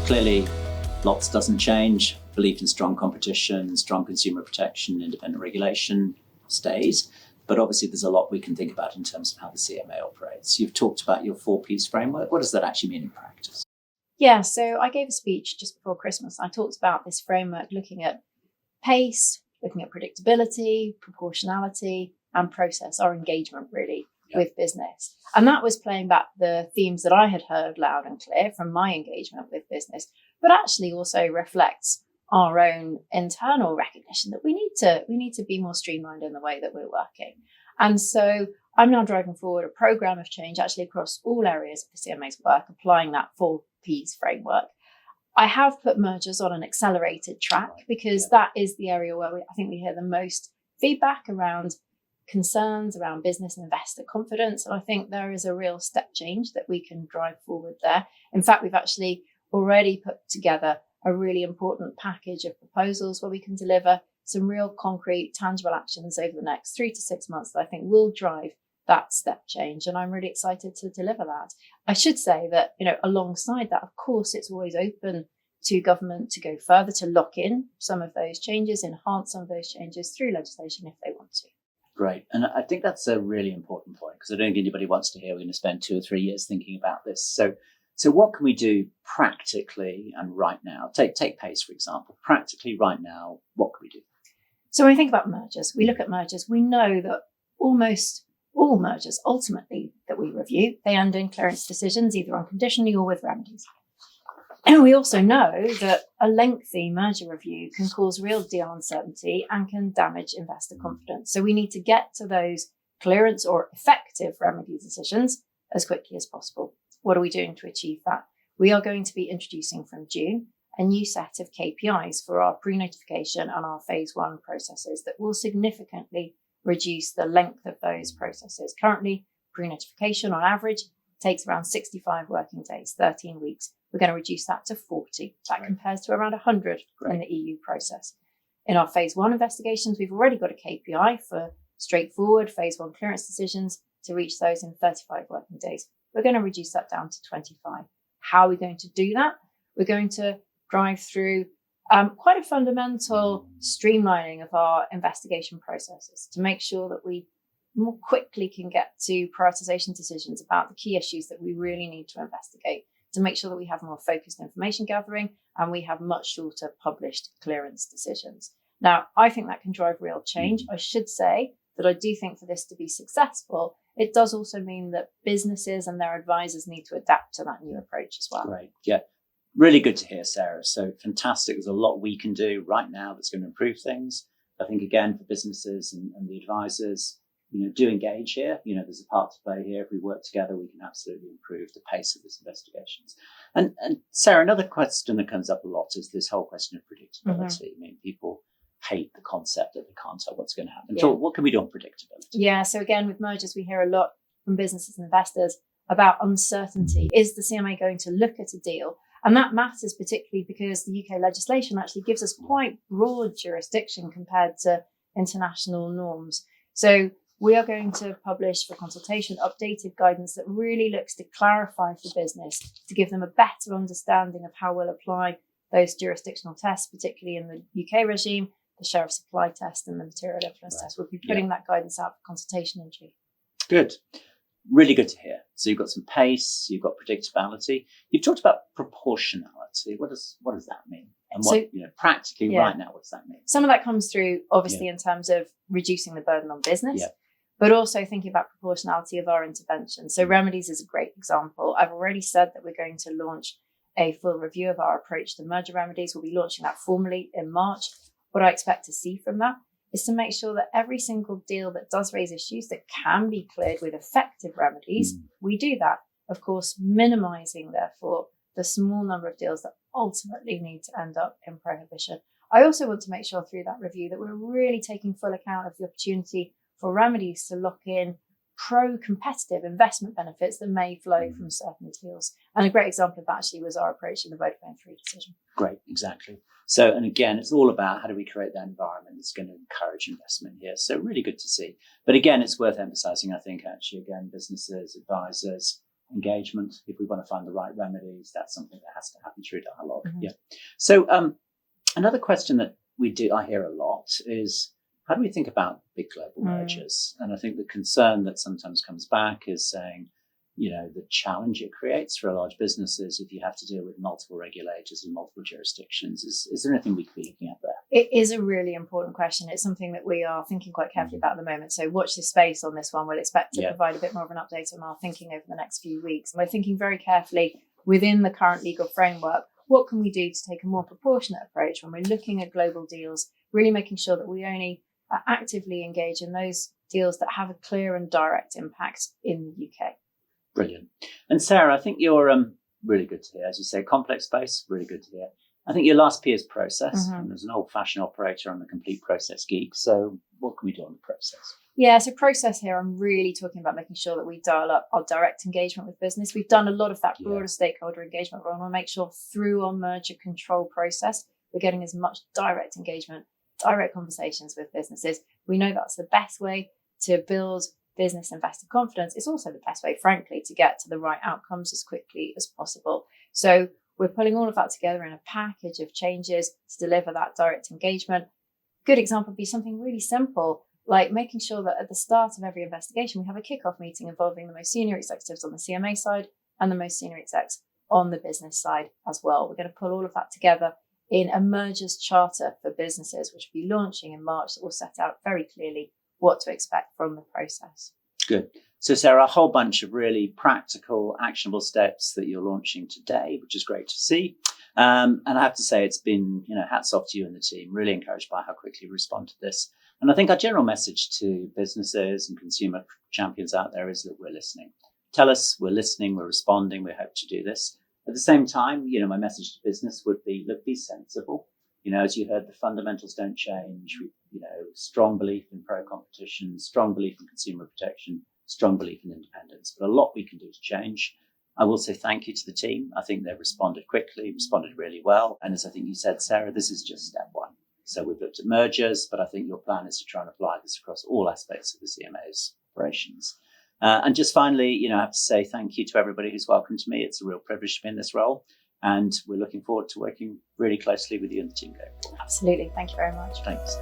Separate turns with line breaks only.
Clearly, lots doesn't change. Belief in strong competition, strong consumer protection, independent regulation stays. But obviously, there's a lot we can think about in terms of how the CMA operates. You've talked about your 4Ps framework. What does that actually mean in practice?
Yeah, so I gave a speech just before Christmas. I talked about this framework looking at pace, looking at predictability, proportionality, and process, our engagement really with business. And that was playing back the themes that I had heard loud and clear from my engagement with business, but actually also reflects our own internal recognition that we need to be more streamlined in the way that we're working. And so I'm now driving forward a program of change actually across all areas of the CMA's work, applying that 4Ps framework. I have put mergers on an accelerated track because that is the area where I think we hear the most feedback around concerns around business and investor confidence. And I think there is a real step change that we can drive forward there. In fact, we've actually already put together a really important package of proposals where we can deliver some real concrete, tangible actions over the next 3 to 6 months that I think will drive that step change. And I'm really excited to deliver that. I should say that, alongside that, of course, it's always open to government to go further, to lock in some of those changes, enhance some of those changes through legislation if they want to.
Great. And I think that's a really important point, because I don't think anybody wants to hear we're going to spend 2 or 3 years thinking about this. So what can we do practically and right now? Take pace, for example. Practically right now, what can we do?
So when we think about mergers, we look at mergers, we know that almost all mergers ultimately that we review, they end in clearance decisions, either unconditionally or with remedies. And we also know that a lengthy merger review can cause real deal uncertainty and can damage investor confidence. So we need to get to those clearance or effective remedy decisions as quickly as possible. What are we doing to achieve that? We are going to be introducing from June a new set of KPIs for our pre-notification and our phase 1 processes that will significantly reduce the length of those processes. Currently, pre-notification on average takes around 65 working days, 13 weeks. We're going to reduce that to 40. That compares to around 100 in the EU process. In our phase 1 investigations, we've already got a KPI for straightforward phase 1 clearance decisions to reach those in 35 working days. We're going to reduce that down to 25. How are we going to do that? We're going to drive through quite a fundamental streamlining of our investigation processes to make sure that we more quickly can get to prioritization decisions about the key issues that we really need to investigate, to make sure that we have more focused information gathering and we have much shorter published clearance decisions. Now, I think that can drive real change. I should say that I do think for this to be successful, it does also mean that businesses and their advisors need to adapt to that new approach as well.
Right. Yeah. Really good to hear, Sarah. So fantastic. There's a lot we can do right now that's going to improve things. I think, again, for businesses and the advisors, do engage here. There's a part to play here. If we work together, we can absolutely improve the pace of these investigations. And Sarah, another question that comes up a lot is this whole question of predictability. I mean, people hate the concept that they can't tell what's going to happen. So what can we do on predictability?
Yeah, so again, with mergers, we hear a lot from businesses and investors about uncertainty. Is the CMA going to look at a deal? And that matters particularly because the UK legislation actually gives us quite broad jurisdiction compared to international norms. So we are going to publish for consultation updated guidance that really looks to clarify for business, to give them a better understanding of how we'll apply those jurisdictional tests, particularly in the UK regime, the share of supply test and the material influence test. We'll be putting that guidance out for consultation in June.
Good. Really good to hear. So you've got some pace, you've got predictability. You've talked about proportionality. What does that mean? And practically right now, what does that mean?
Some of that comes through, obviously, in terms of reducing the burden on business, but also thinking about proportionality of our intervention. So remedies is a great example. I've already said that we're going to launch a full review of our approach to merger remedies. We'll be launching that formally in March. What I expect to see from that is to make sure that every single deal that does raise issues that can be cleared with effective remedies, we do that. Of course, minimizing, therefore, the small number of deals that ultimately need to end up in prohibition. I also want to make sure through that review that we're really taking full account of the opportunity for remedies to lock in pro-competitive investment benefits that may flow from certain deals. And a great example of that actually was our approach in the Vodafone 3 decision.
Great, exactly. So, and again, it's all about how do we create that environment that's going to encourage investment here. So really good to see. But again, it's worth emphasizing, I think, actually, again, businesses, advisors, engagement. If we want to find the right remedies, that's something that has to happen through dialogue.
Mm-hmm.
Yeah. So another question that I hear a lot is, how do we think about big global mergers? And I think the concern that sometimes comes back is saying, the challenge it creates for a large businesses if you have to deal with multiple regulators in multiple jurisdictions. Is there anything we could be looking at there?
It is a really important question. It's something that we are thinking quite carefully about at the moment. So watch this space on this one. We'll expect to provide a bit more of an update on our thinking over the next few weeks. And we're thinking very carefully within the current legal framework, what can we do to take a more proportionate approach when we're looking at global deals, really making sure that we only actively engage in those deals that have a clear and direct impact in the UK.
Brilliant. And Sarah, I think you're really good to hear. As you say, complex space, really good to hear. I think your last P is process. And there's an old-fashioned operator, I'm a complete process geek. So what can we do on the process?
Yeah, so process here, I'm really talking about making sure that we dial up our direct engagement with business. We've done a lot of that broader stakeholder engagement, but I want to make sure through our merger control process, we're getting as much direct engagement, direct conversations with businesses. We know that's the best way to build business investor confidence. It's also the best way, frankly, to get to the right outcomes as quickly as possible. So we're pulling all of that together in a package of changes to deliver that direct engagement. Good example would be something really simple, like making sure that at the start of every investigation, we have a kickoff meeting involving the most senior executives on the CMA side and the most senior execs on the business side as well. We're going to pull all of that together in a mergers charter for businesses, which will be launching in March, that will set out very clearly what to expect from the process.
Good. So Sarah, a whole bunch of really practical, actionable steps that you're launching today, which is great to see. And I have to say, it's been, hats off to you and the team, really encouraged by how quickly you respond to this. And I think our general message to businesses and consumer champions out there is that we're listening. Tell us we're listening, we're responding, we hope to do this. At the same time, my message to business would be, look, be sensible. As you heard, the fundamentals don't change. Strong belief in pro-competition, strong belief in consumer protection, strong belief in independence, but a lot we can do to change. I will say thank you to the team. I think they've responded quickly, responded really well. And as I think you said, Sarah, this is just step one. So we've looked at mergers, but I think your plan is to try and apply this across all aspects of the CMA's operations. And just finally, I have to say thank you to everybody who's welcomed me. It's a real privilege to be in this role. And we're looking forward to working really closely with you and the team going forward.
Absolutely. Thank you very much.
Thanks.